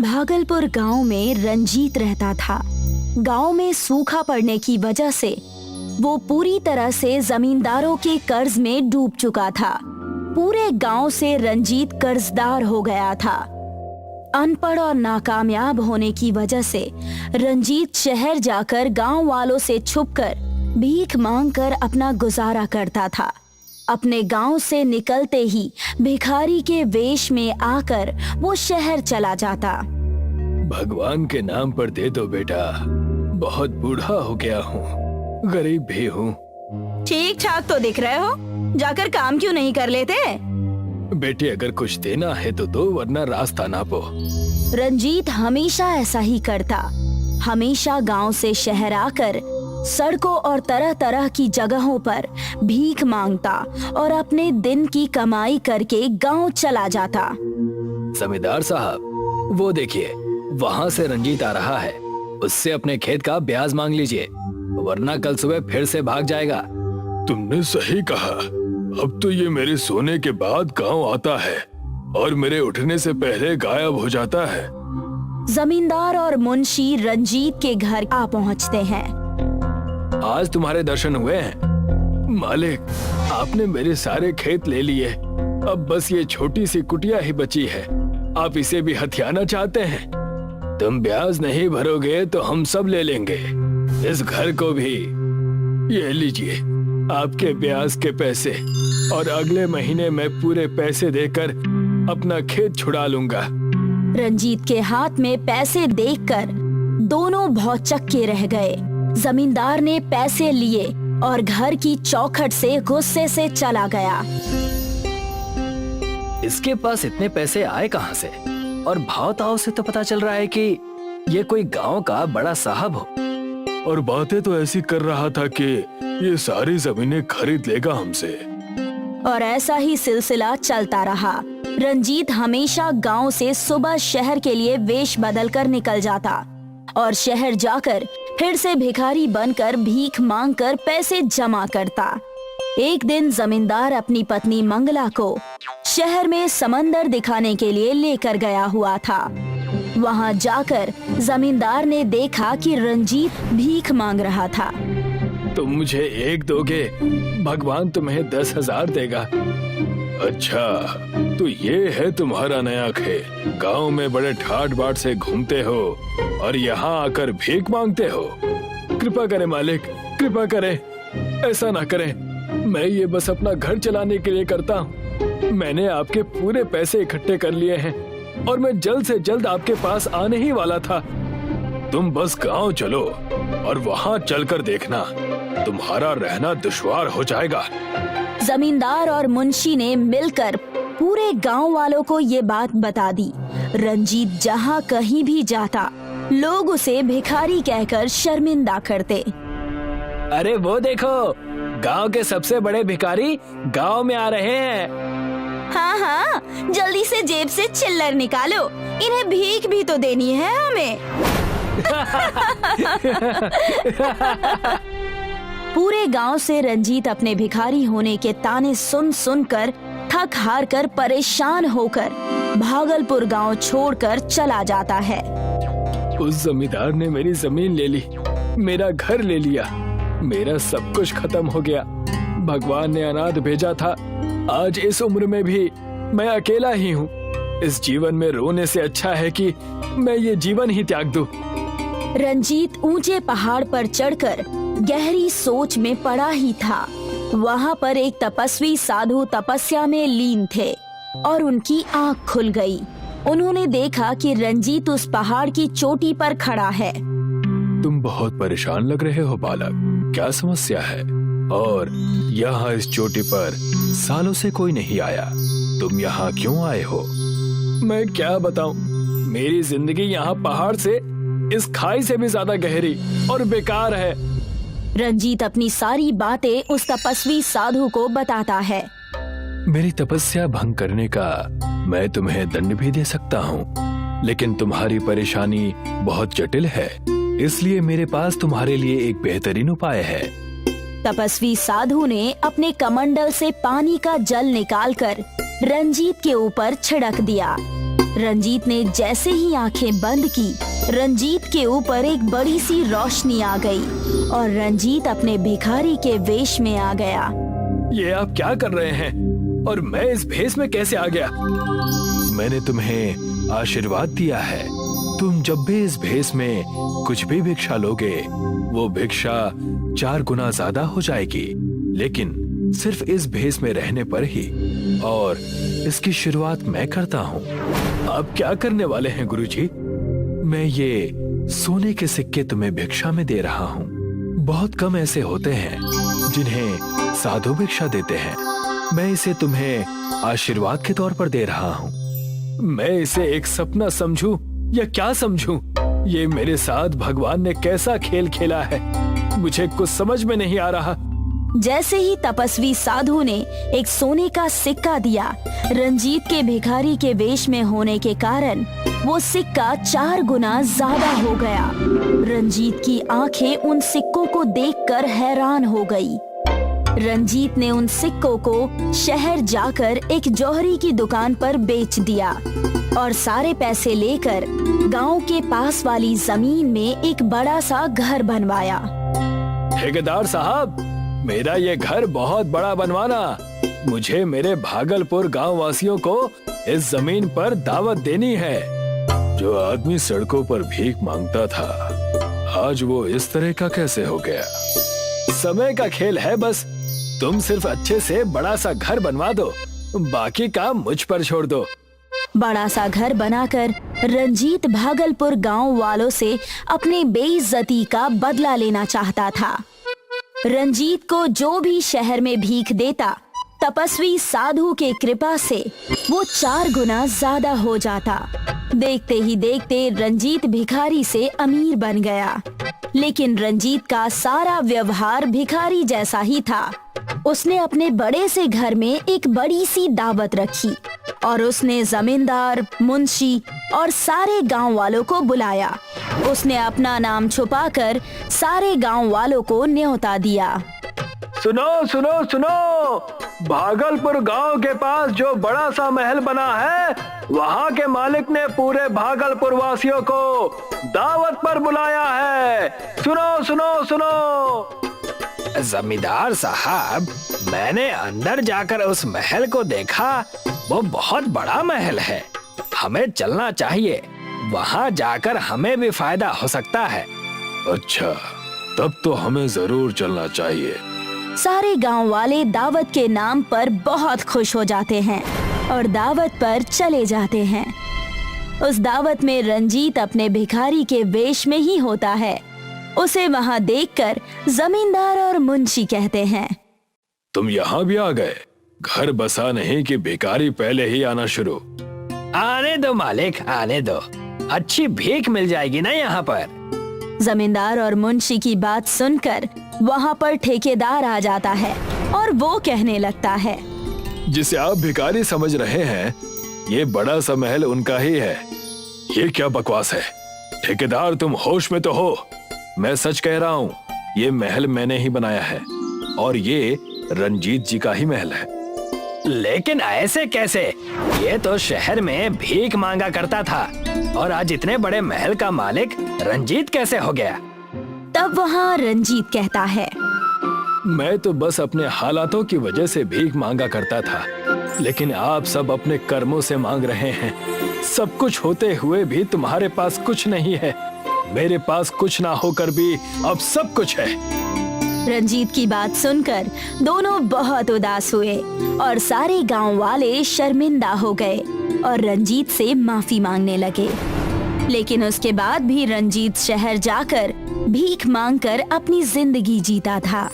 भागलपुर गांव में रंजीत रहता था। गांव में सूखा पड़ने की वजह से वो पूरी तरह से जमींदारों के कर्ज में डूब चुका था। पूरे गांव से रंजीत कर्जदार हो गया था। अनपढ़ और नाकामयाब होने की वजह से रंजीत शहर जाकर गांव वालों से छुपकर भीख मांगकर अपना गुजारा करता था। अपने गांव से निकलते ही भिखारी के वेश में आकर वो शहर चला जाता। भगवान के नाम पर दे दो बेटा, बहुत बूढ़ा हो गया हूँ, गरीब भी हूँ। ठीक ठाक तो दिख रहे हो, जाकर काम क्यों नहीं कर लेते? बेटे अगर कुछ देना है तो दो, वरना रास्ता नापो। रंजीत हमेशा ऐसा ही करता। हमेशा गांव से शहर आकर सड़कों और तरह तरह की जगहों पर भीख मांगता और अपने दिन की कमाई करके गांव चला जाता। जमींदार साहब, वो देखिए वहाँ से रंजीत आ रहा है, उससे अपने खेत का ब्याज मांग लीजिए, वरना कल सुबह फिर से भाग जाएगा। तुमने सही कहा, अब तो ये मेरे सोने के बाद गांव आता है और मेरे उठने से पहले गायब हो जाता है। जमींदार और मुंशी रंजीत के घर आ पहुँचते हैं। आज तुम्हारे दर्शन हुए हैं मालिक, आपने मेरे सारे खेत ले लिए, अब बस ये छोटी सी कुटिया ही बची है, आप इसे भी हथियाना चाहते हैं? तुम ब्याज नहीं भरोगे तो हम सब ले लेंगे, इस घर को भी। ये लीजिए आपके ब्याज के पैसे, और अगले महीने मैं पूरे पैसे देकर अपना खेत छुड़ा लूंगा। रंजीत के हाथ में पैसे देखकर दोनों भौचक्के रह गए। जमींदार ने पैसे लिए और घर की चौखट से गुस्से से चला गया। इसके पास इतने पैसे आए कहां से? और भाव ताव से तो पता चल रहा है कि ये कोई गांव का बड़ा साहब हो। और बातें तो ऐसी कर रहा था कि ये सारी जमीनें खरीद लेगा हमसे। और ऐसा ही सिलसिला चलता रहा। रंजीत हमेशा गांव से सुबह शहर के लिए वेश बदल कर निकल जाता और शहर जाकर फिर से भिखारी बनकर भीख मांगकर पैसे जमा करता। एक दिन जमींदार अपनी पत्नी मंगला को शहर में समंदर दिखाने के लिए लेकर गया हुआ था। वहां जाकर जमींदार ने देखा कि रंजीत भीख मांग रहा था। तुम मुझे एक दोगे, भगवान तुम्हें 10,000 देगा। अच्छा, तो ये है तुम्हारा नया खेल, गांव में बड़े ठाट बाट से घूमते हो और यहाँ आकर भीख मांगते हो। कृपा करें मालिक, कृपा करें, ऐसा ना करें, मैं ये बस अपना घर चलाने के लिए करता हूँ। मैंने आपके पूरे पैसे इकट्ठे कर लिए हैं और मैं जल्द से जल्द आपके पास आने ही वाला था। तुम बस गांव चलो और वहाँ चलकर देखना, तुम्हारा रहना दुश्वार हो जाएगा। जमींदार और मुंशी ने मिलकर पूरे गांव वालों को ये बात बता दी। रंजीत जहां कहीं भी जाता, लोग उसे भिखारी कहकर शर्मिंदा करते। अरे वो देखो, गांव के सबसे बड़े भिखारी गांव में आ रहे हैं। हाँ हाँ, जल्दी से जेब से चिल्लर निकालो, इन्हें भीख भी तो देनी है हमें। पूरे गांव से रंजीत अपने भिखारी होने के ताने सुन सुनकर थक हार कर परेशान होकर भागलपुर गांव छोड़कर चला जाता है। उस जमींदार ने मेरी जमीन ले ली, मेरा घर ले लिया, मेरा सब कुछ खत्म हो गया। भगवान ने अनाथ भेजा था, आज इस उम्र में भी मैं अकेला ही हूँ। इस जीवन में रोने से अच्छा है कि मैं ये जीवन ही त्याग दूं। रंजीत ऊंचे पहाड़ पर चढ़कर गहरी सोच में पड़ा ही था। वहाँ पर एक तपस्वी साधु तपस्या में लीन थे और उनकी आँख खुल गई। उन्होंने देखा कि रंजीत उस पहाड़ की चोटी पर खड़ा है। तुम बहुत परेशान लग रहे हो बालक, क्या समस्या है? और यहाँ इस चोटी पर सालों से कोई नहीं आया, तुम यहाँ क्यों आए हो? मैं क्या बताऊं, मेरी जिंदगी यहाँ पहाड़ से, इस खाई से भी ज्यादा गहरी और बेकार है। रंजीत अपनी सारी बातें उस तपस्वी साधु को बताता है। मेरी तपस्या भंग करने का मैं तुम्हें दंड भी दे सकता हूँ, लेकिन तुम्हारी परेशानी बहुत जटिल है, इसलिए मेरे पास तुम्हारे लिए एक बेहतरीन उपाय है। तपस्वी साधु ने अपने कमंडल से पानी का जल निकालकर रंजीत के ऊपर छिड़क दिया। रंजीत ने जैसे ही आंखें बंद की, रंजीत के ऊपर एक बड़ी सी रोशनी आ गई और रंजीत अपने भिखारी के वेश में आ गया। ये आप क्या कर रहे हैं और मैं इस भेष में कैसे आ गया? मैंने तुम्हें आशीर्वाद दिया है, तुम जब भी इस भेष में कुछ भी भिक्षा लोगे वो भिक्षा 4 गुना ज्यादा हो जाएगी, लेकिन सिर्फ इस भेष में रहने पर ही। और इसकी शुरुआत मैं करता हूँ। आप क्या करने वाले हैं गुरुजी? मैं ये सोने के सिक्के तुम्हें भिक्षा में दे रहा हूँ। बहुत कम ऐसे होते हैं जिन्हें साधु भिक्षा देते हैं। मैं इसे तुम्हें आशीर्वाद के तौर पर दे रहा हूँ। मैं इसे एक सपना समझूं या क्या समझूं? ये मेरे साथ भगवान ने कैसा खेल खेला है, मुझे कुछ समझ में नहीं आ रहा। जैसे ही तपस्वी साधु ने एक सोने का सिक्का दिया, रंजीत के भिखारी के वेश में होने के कारण वो सिक्का 4 गुना ज्यादा हो गया। रंजीत की आंखें उन सिक्कों को देखकर हैरान हो गई। रंजीत ने उन सिक्कों को शहर जाकर एक जौहरी की दुकान पर बेच दिया और सारे पैसे लेकर गांव के पास वाली जमीन में एक बड़ा सा घर बनवाया। ठेकेदार साहब, मेरा ये घर बहुत बड़ा बनवाना। मुझे मेरे भागलपुर गांव वासियों को इस जमीन पर दावत देनी है। जो आदमी सड़कों पर भीख मांगता था, आज वो इस तरह का कैसे हो गया? समय का खेल है बस। तुम सिर्फ अच्छे से बड़ा सा घर बनवा दो, बाकी काम मुझ पर छोड़ दो। बड़ा सा घर बनाकर रंजीत भागलपुर गांव वालों से अपने बेइज्जती का बदला लेना चाहता था। रंजीत को जो भी शहर में भीख देता, तपस्वी साधु के कृपा से वो 4 गुना ज्यादा हो जाता। देखते ही देखते रंजीत भिखारी से अमीर बन गया। लेकिन रंजीत का सारा व्यवहार भिखारी जैसा ही था। उसने अपने बड़े से घर में एक बड़ी सी दावत रखी और उसने जमींदार, मुंशी और सारे गांव वालों को बुलाया। उसने अपना नाम छुपाकर सारे गांव वालों को न्योता दिया। सुनो सुनो सुनो, भागलपुर गांव के पास जो बड़ा सा महल बना है, वहां के मालिक ने पूरे भागलपुर वासियों को दावत पर बुलाया है। सुनो सुनो सुनो। जमींदार साहब, मैंने अंदर जाकर उस महल को देखा। वो बहुत बड़ा महल है, हमें चलना चाहिए। वहां जाकर हमें भी फायदा हो सकता है। अच्छा, तब तो हमें जरूर चलना चाहिए। सारे गांव वाले दावत के नाम पर बहुत खुश हो जाते हैं और दावत पर चले जाते हैं। उस दावत में रंजीत अपने भिखारी के वेश में ही होता है। उसे वहां देखकर जमींदार और मुंशी कहते हैं, तुम यहाँ भी आ गए? घर बसा नहीं कि भिखारी पहले ही आना शुरू? आने दो मालिक, आने दो। अच्छी भीख मिल जाएगी ना यहाँ पर। जमींदार और मुंशी की बात सुनकर वहाँ पर ठेकेदार आ जाता है और वो कहने लगता है, जिसे आप भिखारी समझ रहे हैं, ये बड़ा सा महल उनका ही है। ये क्या बकवास है? ठेकेदार, तुम होश में तो हो? मैं सच कह रहा हूँ, ये महल मैंने ही बनाया है और ये रंजीत जी का ही महल है। लेकिन ऐसे कैसे? ये तो शहर में भीख मांगा करता था और आज इतने बड़े महल का मालिक रंजीत कैसे हो गया? तब वहाँ रंजीत कहता है, मैं तो बस अपने हालातों की वजह से भीख मांगा करता था, लेकिन आप सब अपने कर्मों से मांग रहे हैं। सब कुछ होते हुए भी तुम्हारे पास कुछ नहीं है। मेरे पास कुछ ना होकर भी अब सब कुछ है। रंजीत की बात सुनकर दोनों बहुत उदास हुए और सारे गांव वाले शर्मिंदा हो गए और रंजीत से माफी मांगने लगे। लेकिन उसके बाद भी रंजीत शहर जाकर भीख मांगकर अपनी जिंदगी जीता था।